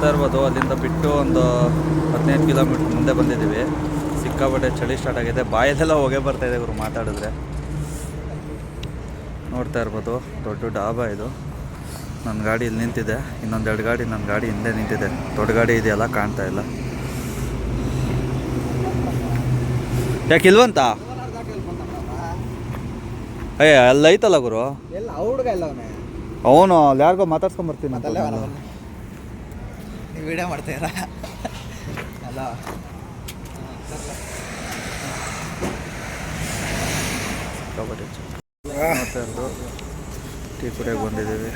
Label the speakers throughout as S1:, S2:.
S1: ನೋಡ್ತಾ ಇರ್ಬೋದು, ಅಲ್ಲಿಂದ ಬಿಟ್ಟು ಒಂದು 15 ಕಿಲೋಮೀಟ್ರ್ ಮುಂದೆ ಬಂದಿದ್ದೀವಿ. ಸಿಕ್ಕಾಪಟ್ಟೆ ಚಳಿ ಸ್ಟಾರ್ಟ್ ಆಗಿದೆ, ಬಾಯಲ್ಲೆಲ್ಲ ಹೊಗೆ ಬರ್ತಾಯಿದೆ ಇವರು ಮಾತಾಡಿದ್ರೆ. ನೋಡ್ತಾ ಇರ್ಬೋದು, ದೊಡ್ಡ ಡಾಬಾ ಇದು. ನನ್ನ ಗಾಡಿ ಇಲ್ಲಿ ನಿಂತಿದೆ, ಇನ್ನೊಂದೆರಡು ಗಾಡಿ ನನ್ನ ಗಾಡಿ ಹಿಂದೆ ನಿಂತಿದೆ. ದೊಡ್ಡ ಗಾಡಿ ಇದೆಯಲ್ಲ, ಕಾಣ್ತಾ ಇಲ್ಲ. ಯಾಕೆ ಇಲ್ವಂತ? ಅಯ್ಯ ಅಲ್ಲ ಐತಲ್ಲ ಗುರು, ಅವನು ಅಲ್ಲಿ ಯಾರಿಗೋ ಮಾತಾಡ್ಸ್ಕೊಂಬರ್ತೀನಿ ಅಂತ.
S2: ವಿಡಿಯೋ ಮಾಡ್ತೀರಾ ಅಲ್ಲ?
S1: ನೋಡ್ತಾ ಇರೋದು ಟೀ ಕುಡಿಯೋಕೆ ಬಂದಿದ್ದೀವಿ.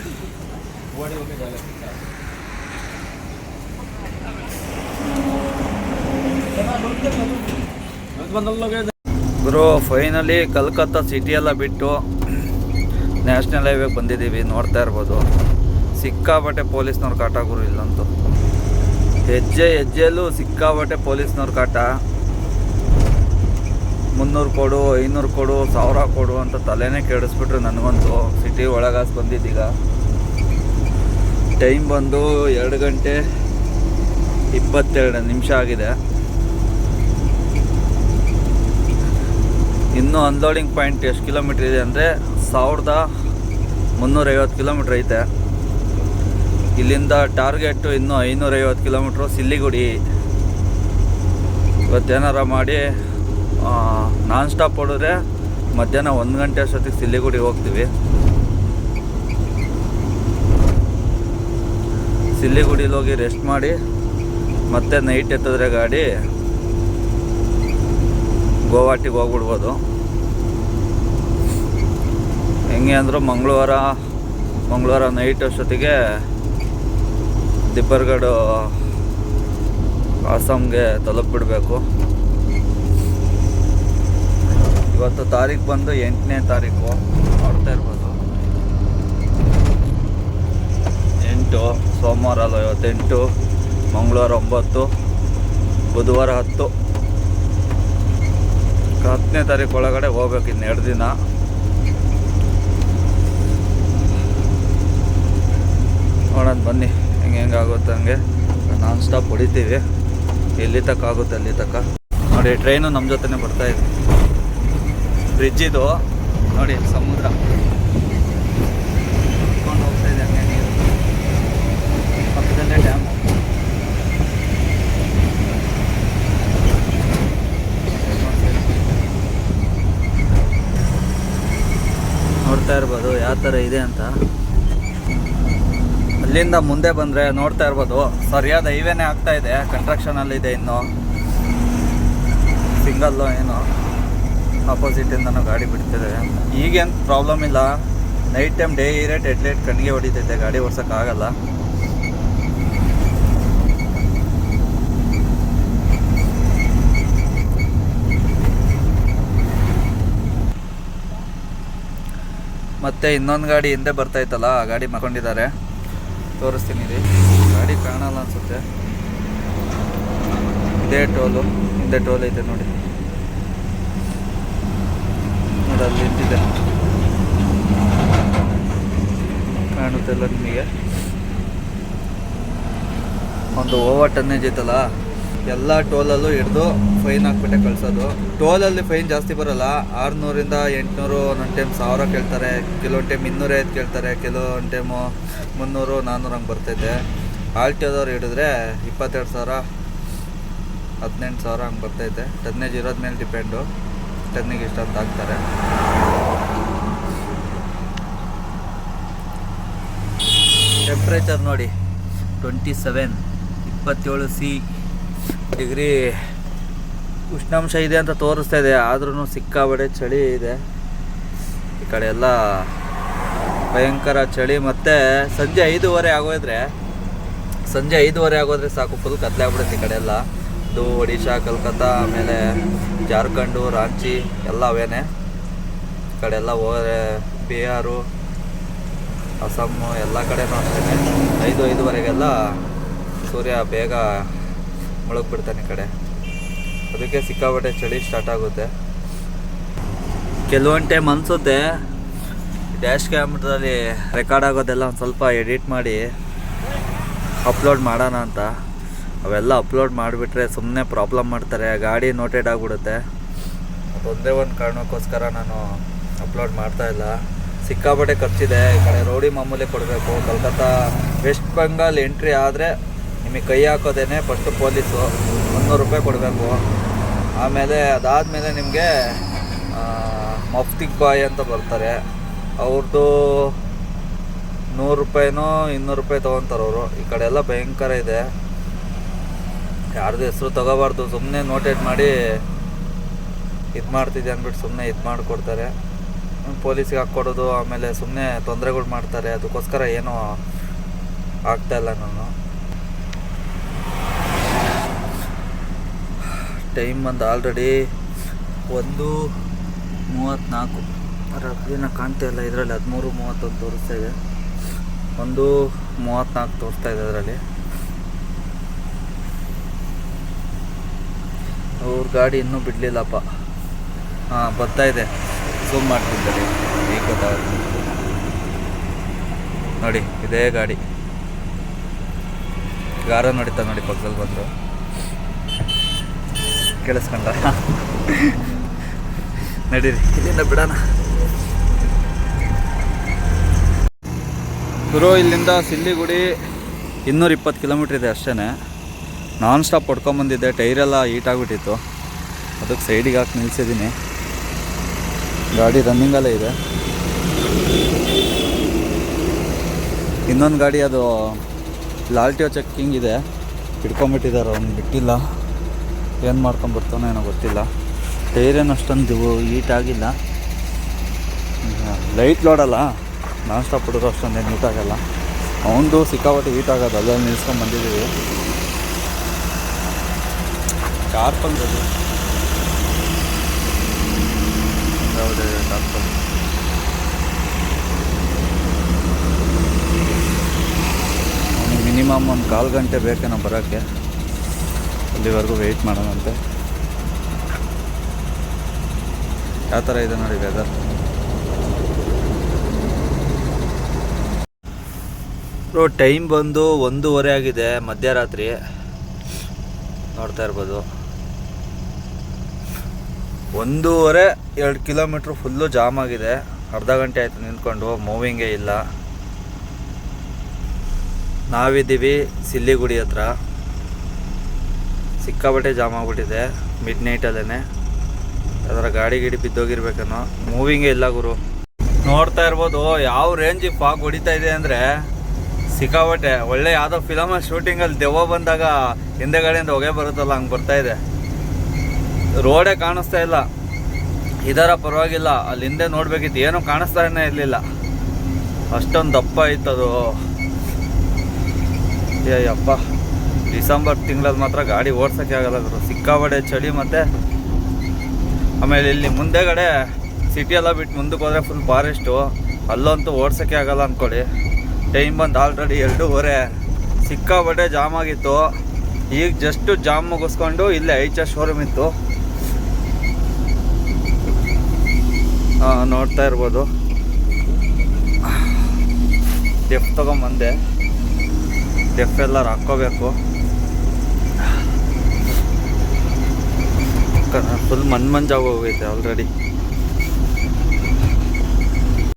S1: ಗುರು ಫೈನಲಿ ಕಲ್ಕತ್ತಾ ಸಿಟಿಯೆಲ್ಲ ಬಿಟ್ಟು ನ್ಯಾಷನಲ್ ಹೈವೇಗೆ ಬಂದಿದ್ದೀವಿ. ನೋಡ್ತಾ ಇರ್ಬೋದು, ಸಿಕ್ಕಾಬಟ್ಟೆ ಪೊಲೀಸ್ನವ್ರ ಕಾಟ ಗುರು. ಇಲ್ಲಂತೂ ಹೆಜ್ಜೆಯಲ್ಲೂ ಸಿಕ್ಕಾಬಟ್ಟೆ ಪೊಲೀಸ್ನವ್ರ ಕಾಟ. 300 ಕೊಡು, 500 ಕೊಡು, 1000 ಕೊಡು ಅಂತ ತಲೆನೇ ಕೆಡಿಸ್ಬಿಟ್ರು ನನಗಂತೂ. ಸಿಟಿ ಒಳಗಾಸ್ ಬಂದಿದ್ದೀಗ. ಟೈಮ್ ಬಂದು 2 ಗಂಟೆ 22 ನಿಮಿಷ ಆಗಿದೆ. ಇನ್ನೂ ಅನ್ಲೋಡಿಂಗ್ ಪಾಯಿಂಟ್ ಎಷ್ಟು ಕಿಲೋಮೀಟ್ರ್ ಇದೆ ಅಂದರೆ 1350 ಕಿಲೋಮೀಟ್ರ್ ಐತೆ. ಇಲ್ಲಿಂದ ಟಾರ್ಗೆಟು ಇನ್ನೂ 550 ಕಿಲೋಮೀಟ್ರು ಸಿಲ್ಲಿಗುಡಿ. ಇವತ್ತೇನಾರ ಮಾಡಿ ನಾನ್ ಸ್ಟಾಪ್ ಹೊಡಿದ್ರೆ ಮಧ್ಯಾಹ್ನ 1 ಗಂಟೆ ಅಷ್ಟೊತ್ತಿಗೆ ಸಿಲ್ಲಿಗುಡಿ ಹೋಗ್ತೀವಿ. ಸಿಲ್ಲಿಗುಡಿಲಿ ಹೋಗಿ ರೆಸ್ಟ್ ಮಾಡಿ ಮತ್ತೆ ನೈಟ್ ಎತ್ತಿದ್ರೆ ಗಾಡಿ ಗೋವಾಟಿಗೆ ಹೋಗ್ಬಿಡ್ಬೋದು. ಹೆಂಗೆ ಅಂದರೂ ಮಂಗಳವಾರ ನೈಟ್ ಅಷ್ಟೊತ್ತಿಗೆ ದಿಬ್ಬರ್ಗಢ ಆಸಾಮ್ಗೆ ತಲುಪಿಬಿಡಬೇಕು. ಇವತ್ತು ತಾರೀಕು ಬಂದು 8ನೇ ತಾರೀಕು. ನೋಡ್ತಾ ಇರ್ಬೋದು, 8 ಸೋಮವಾರ ಅಲ್ಲ, ಇವತ್ತು 8, ಮಂಗಳವಾರ 9, ಬುಧವಾರ 10. 10ನೇ ತಾರೀಕು ಒಳಗಡೆ ಹೋಗ್ಬೇಕು, ಇನ್ನು 2 ದಿನ. ನೋಡೋಣ ಬನ್ನಿ ಹೆಂಗಾಗುತ್ತೆ ಹಂಗೆ. ನಾನ್ ಸ್ಟಾಪ್ ಹೊಡಿತೀವಿ, ಎಲ್ಲಿ ತನಕ ಆಗುತ್ತೆ ಅಲ್ಲಿ ತನಕ. ನೋಡಿ ಟ್ರೈನು ನಮ್ಮ ಜೊತೆನೇ ಬರ್ತಾಯಿದೆ. ಬ್ರಿಡ್ಜ್ ಇದು ನೋಡಿ, ಸಮುದ್ರ ಇಟ್ಕೊಂಡು ಹೋಗ್ತಾಯಿದೆ ಹಂಗೆ ನೀರು. ಪಕ್ಕದಲ್ಲೇ ಡ್ಯಾಮು. ನೋಡ್ತಾ ಇರ್ಬೋದು ಯಾವ ಥರ ಇದೆ ಅಂತ. ಅಲ್ಲಿಂದ ಮುಂದೆ ಬಂದರೆ ನೋಡ್ತಾ ಇರ್ಬೋದು, ಸರಿಯಾದ ಹೈವೇನೇ ಆಗ್ತಾಯಿದೆ. ಕನ್ಸ್ಟ್ರಕ್ಷನಲ್ಲಿದೆ ಇನ್ನೂ. ಸಿಂಗಲ್ಲು ಏನು ಆಪೋಸಿಟಿಂದನೂ ಗಾಡಿ ಬಿಡ್ತಿದೆ. ಈಗೇನು ಪ್ರಾಬ್ಲಮ್ ಇಲ್ಲ. ನೈಟ್ ಟೈಮ್ ಡೇ ಇರೇಟ್ ಹೆಡ್ಲೈಟ್ ಕಣ್ಣಿಗೆ ಹೊಡಿತೈತೆ, ಗಾಡಿ ಓಡ್ಸೋಕ್ಕಾಗಲ್ಲ. ಮತ್ತು ಇನ್ನೊಂದು ಗಾಡಿ ಹಿಂದೆ ಬರ್ತಾಯಿತ್ತಲ್ಲ, ಆ ಗಾಡಿ ಮಾಡ್ಕೊಂಡಿದ್ದಾರೆ. ತೋರಿಸ್ತೀನಿ ರೀ. ಗಾಡಿ ಕಾಣಲ್ಲ ಅನಿಸುತ್ತೆ. ಇದೇ ಟೋಲು, ಹಿಂದೆ ಟೋಲ್ ಐತೆ ನೋಡಿ. ಅಲ್ಲಿ ನಿಂತಿದೆ, ಕಾಣುತ್ತೆಲ್ಲ ನಿಮಗೆ. ಒಂದು ಓವರ್ ಟನ್ನೇಜ್ ಐತಲ್ಲ, ಎಲ್ಲ ಟೋಲಲ್ಲೂ ಹಿಡಿದು ಫೈನ್ ಹಾಕ್ಬಿಟ್ಟೆ ಕಳಿಸೋದು. ಟೋಲಲ್ಲಿ ಫೈನ್ ಜಾಸ್ತಿ ಬರೋಲ್ಲ, 600ರಿಂದ 800, ಒಂದೊಂದು ಟೈಮ್ 1000 ಕೇಳ್ತಾರೆ, ಕೆಲವೊಂದು ಟೈಮ್ 250 ಕೇಳ್ತಾರೆ, ಕೆಲವೊಂದು ಟೈಮು 300, 400 ಹಂಗೆ ಬರ್ತೈತೆ. ಆಲ್ಟಿಯೋದವ್ರು ಹಿಡಿದ್ರೆ 22,000, 18,000 ಹಂಗೆ ಬರ್ತೈತೆ. ಟನ್ನೇಜ್ ಇರೋದ ಮೇಲೆ ಡಿಪೆಂಡು, ಟನ್ನಿಗೆ ಇಷ್ಟಂತ ಹಾಕ್ತಾರೆ. ಟೆಂಪ್ರೇಚರ್ ನೋಡಿ 27 ಡಿಗ್ರಿ ಉಷ್ಣಾಂಶ ಇದೆ ಅಂತ ತೋರಿಸ್ತಾ ಇದೆ. ಆದ್ರೂ ಸಿಕ್ಕಾಬಡೆ ಚಳಿ ಇದೆ ಈ ಕಡೆ ಎಲ್ಲ, ಭಯಂಕರ ಚಳಿ. ಮತ್ತು ಸಂಜೆ 5:30 ಆಗೋದ್ರೆ ಸಾಕು, ಫುಲ್ ಕತ್ಲೆ ಆಗ್ಬಿಡುತ್ತೆ ಈ ಕಡೆ ಎಲ್ಲ. ಇದು ಒಡಿಶಾ, ಕಲ್ಕತ್ತಾ, ಆಮೇಲೆ ಜಾರ್ಖಂಡು, ರಾಂಚಿ ಎಲ್ಲ ಅವೇನೆ. ಈ ಕಡೆ ಎಲ್ಲ ಹೋದರೆ ಬಿಹಾರು, ಅಸ್ಸಾಮು ಎಲ್ಲ ಕಡೆನೂ ಅಷ್ಟೇ. 5:05 ಸೂರ್ಯ ಬೇಗ ಮುಳುಗ್ಬಿಡ್ತಾನೆ ಈ ಕಡೆ. ಅದಕ್ಕೆ ಸಿಕ್ಕಾಪಟ್ಟೆ ಚಳಿ ಸ್ಟಾರ್ಟ್ ಆಗುತ್ತೆ. ಕೆಲವೊಂದು ಟೈಮ್ ಅನಿಸುತ್ತೆ ಡ್ಯಾಶ್ ಕ್ಯಾಮ್ರಲ್ಲಿ ರೆಕಾರ್ಡ್ ಆಗೋದೆಲ್ಲ ಒಂದು ಸ್ವಲ್ಪ ಎಡಿಟ್ ಮಾಡಿ ಅಪ್ಲೋಡ್ ಮಾಡೋಣ ಅಂತ. ಅವೆಲ್ಲ ಅಪ್ಲೋಡ್ ಮಾಡಿಬಿಟ್ರೆ ಸುಮ್ಮನೆ ಪ್ರಾಬ್ಲಮ್ ಮಾಡ್ತಾರೆ, ಗಾಡಿ ನೋಟೆಡ್ ಆಗಿಬಿಡುತ್ತೆ. ಅದೊಂದೇ ಒಂದು ಕಾರಣಕ್ಕೋಸ್ಕರ ನಾನು ಅಪ್ಲೋಡ್ ಮಾಡ್ತಾಯಿಲ್ಲ. ಸಿಕ್ಕಾಪಟ್ಟೆ ಖರ್ಚಿದೆ. ಈ ಕಡೆ ರೋಡಿ ಮಾಮೂಲಿ ಕೊಡಬೇಕು. ಕಲ್ಕತ್ತಾ ವೆಸ್ಟ್ ಬೆಂಗಾಲ್ ಎಂಟ್ರಿ ಆದರೆ ನಿಮಗೆ ಕೈ ಹಾಕೋದೇನೆ ಫಸ್ಟು ಪೊಲೀಸು 100 ರೂಪಾಯಿ ಕೊಡಬೇಕು. ಆಮೇಲೆ ಅದಾದಮೇಲೆ ನಿಮಗೆ ಮಫ್ತಿಕ್ ಬಾಯ್ ಅಂತ ಬರ್ತಾರೆ, ಅವ್ರದ್ದು 100 ರೂಪಾಯಿನೋ 200 ರೂಪಾಯಿ ತೊಗೊತಾರೆ ಅವರು. ಈ ಕಡೆ ಎಲ್ಲ ಭಯಂಕರ ಇದೆ. ಯಾರ್ದು ಹೆಸರು ತೊಗೋಬಾರ್ದು, ಸುಮ್ಮನೆ ನೋಟೆಡ್ ಮಾಡಿ ಇದು ಮಾಡ್ತಿದ್ದೆ ಅಂದ್ಬಿಟ್ಟು ಸುಮ್ಮನೆ ಇದು ಮಾಡಿಕೊಡ್ತಾರೆ. ಪೊಲೀಸಿಗೆ ಹಾಕ್ಕೊಡೋದು, ಆಮೇಲೆ ಸುಮ್ಮನೆ ತೊಂದರೆಗಳು ಮಾಡ್ತಾರೆ. ಅದಕ್ಕೋಸ್ಕರ ಏನೂ ಆಗ್ತಾಯಿಲ್ಲ. ನಾನು ಟೈಮ್ ಬಂದು ಆಲ್ರೆಡಿ 1:34. ಅದನ್ನ ಕಾಣ್ತಾ ಇಲ್ಲ ಇದರಲ್ಲಿ. 13:31 ತೋರಿಸ್ತಾ ಇದೆ. 1:34 ತೋರಿಸ್ತಾ ಇದೆ ಅದರಲ್ಲಿ. ಅವ್ರ ಗಾಡಿ ಇನ್ನೂ ಬಿಡಲಿಲ್ಲಪ್ಪ. ಹಾಂ, ಬರ್ತಾ ಇದೆ. ಝೂಮ್ ಮಾಡ್ತಿದ್ದಾರೆ, ಈಗ ಗೊತ್ತಾಗುತ್ತೆ ನೋಡಿ. ಇದೇ ಗಾಡಿ ಗಾರ ನೋಡಿತಾ ನೋಡಿ, ಪಕ್ಕದಲ್ಲಿ ಬಂದು ಕೇಳಿಸ್ಕೊಂಡ. ನಡೀರಿ, ಇಲ್ಲಿಂದ ಬಿಡೋಣ. ಗುರು, ಇಲ್ಲಿಂದ ಸಿಲ್ಲಿಗುಡಿ 220 ಕಿಲೋಮೀಟ್ರ್ ಇದೆ ಅಷ್ಟೇ. ನಾನ್ ಸ್ಟಾಪ್ ಹೊಡ್ಕೊಂಬಂದಿದ್ದೆ, ಟೈರೆಲ್ಲ ಹೀಟಾಗ್ಬಿಟ್ಟಿತ್ತು. ಅದಕ್ಕೆ ಸೈಡಿಗೆ ಹಾಕಿ ನಿಲ್ಸಿದ್ದೀನಿ. ಗಾಡಿ ರನ್ನಿಂಗಲ್ಲೇ ಇದೆ. ಇನ್ನೊಂದು ಗಾಡಿ ಅದು ಲಾಲ್ಟಿಯೋ ಚೆಕ್ಕಿಂಗ್ ಇದೆ, ಹಿಡ್ಕೊಂಬಿಟ್ಟಿದ್ದಾರೆ. ಅವ್ನು ಬಿಟ್ಟಿಲ್ಲ, ಏನು ಮಾಡ್ಕೊಂಬರ್ತಾನೋ ಏನೋ ಗೊತ್ತಿಲ್ಲ. ಟೈರೇನು ಅಷ್ಟೊಂದು ಹೀಟಾಗಿಲ್ಲ. Light ಲೋಡಲ್ಲ, non stop ಹೊಡಿದ್ರು ಅಷ್ಟೊಂದೇನು ಹೀಟಾಗಲ್ಲ. ಅವನದು ಸಿಕ್ಕಾಪಟ್ಟೆ ಹೀಟಾಗೋದು. ಅಲ್ಲಲ್ಲಿ ನಿಲ್ಸ್ಕೊಂಡು ಬಂದಿದ್ದೀವಿ. ಕಾರ್ಪಲ್ ಅದು ಯಾವುದೇ ಕಾರ್ಪಲ್. ಅವನಿಗೆ ಮಿನಿಮಮ್ 1/4 ಗಂಟೆ ಬೇಕೇನೋ ಬರೋಕ್ಕೆ. ಅಲ್ಲಿವರೆಗೂ ವೆಯ್ಟ್ ಮಾಡೋಣಂತೆ. ಯಾವ ಥರ ಇದೆ ನೋಡಿ ವೆದರ್. ಟೈಮ್ ಬಂದು 1:15 ಆಗಿದೆ, ಮಧ್ಯರಾತ್ರಿ. ನೋಡ್ತಾ ಇರ್ಬೋದು, 1:15, 2 ಕಿಲೋಮೀಟ್ರ್ ಫುಲ್ಲು ಜಾಮ್ ಆಗಿದೆ. ಅರ್ಧ ಗಂಟೆ ಆಯಿತು ನಿಂತ್ಕೊಂಡು, ಮೂವಿಂಗೇ ಇಲ್ಲ. ನಾವಿದ್ದೀವಿ ಸಿಲ್ಲಿಗುಡಿ ಹತ್ರ. ಸಿಕ್ಕಾಬಟ್ಟೆ ಜಾಮ್ ಆಗಿಬಿಟ್ಟಿದೆ ಮಿಡ್ ನೈಟಲ್ಲೇ. ಅದರ ಗಾಡಿ ಬಿದ್ದೋಗಿರ್ಬೇಕನ್ನೋ, ಮೂವಿಂಗೇ ಇಲ್ಲ ಗುರು. ನೋಡ್ತಾ ಇರ್ಬೋದು ಯಾವ ರೇಂಜಿಗೆ ಫಾಗ್ ಹೊಡಿತಾ ಇದೆ ಅಂದರೆ ಸಿಕ್ಕಾಬಟ್ಟೆ. ಒಳ್ಳೆ ಯಾವುದೋ ಫಿಲಮಲ್ಲಿ ಶೂಟಿಂಗಲ್ಲಿ ದೆವ್ವ ಬಂದಾಗ ಹಿಂದೆಗಡೆಯಿಂದ ಹೊಗೆ ಬರುತ್ತಲ್ಲ, ಹಂಗೆ ಬರ್ತಾಯಿದೆ. ರೋಡೇ ಕಾಣಿಸ್ತಾ ಇಲ್ಲ. ಇದರ ಪರವಾಗಿಲ್ಲ, ಅಲ್ಲಿ ಹಿಂದೆ ನೋಡಬೇಕಿತ್ತು, ಏನೂ ಕಾಣಿಸ್ತಾನೇ ಇರಲಿಲ್ಲ. ಅಷ್ಟೊಂದು ದಪ್ಪ ಇತ್ತದು. ಅಯ್ಯಪ್ಪ, ಡಿಸೆಂಬರ್ ತಿಂಗಳಲ್ಲಿ ಮಾತ್ರ ಗಾಡಿ ಓಡ್ಸೋಕ್ಕೆ ಆಗಲ್ಲ ಗುರು. ಸಿಕ್ಕಾಬಟ್ಟೆ ಚಳಿ. ಮತ್ತು ಆಮೇಲೆ ಇಲ್ಲಿ ಮುಂದೆಗಡೆ ಸಿಟಿಯೆಲ್ಲ ಬಿಟ್ಟು ಮುಂದಕ್ಕೆ ಹೋದರೆ ಫುಲ್ ಫಾರೆಸ್ಟು. ಅಲ್ಲಂತೂ ಓಡ್ಸೋಕ್ಕೆ ಆಗಲ್ಲ ಅಂದ್ಕೊಳ್ಳಿ. ಟೈಮ್ ಬಂದು ಆಲ್ರೆಡಿ 2:15. ಸಿಕ್ಕಾಬಟ್ಟೆ ಜಾಮ್ ಆಗಿತ್ತು. ಈಗ ಜಸ್ಟು ಜಾಮ್ ಮುಗಿಸ್ಕೊಂಡು ಇಲ್ಲೇ HS ಶೋರೂಮ್ ಇತ್ತು. ನೋಡ್ತಾ ಇರ್ಬೋದು. ಡೆಫ್ ತೊಗೊಂಬಂದೆ. ಡೆಫ್ ಎಲ್ಲರೂ ಹಾಕ್ಕೋಬೇಕು. ಫುಲ್ ಮಂಜಾಗಿ ಹೋಗೈತೆ ಆಲ್ರೆಡಿ.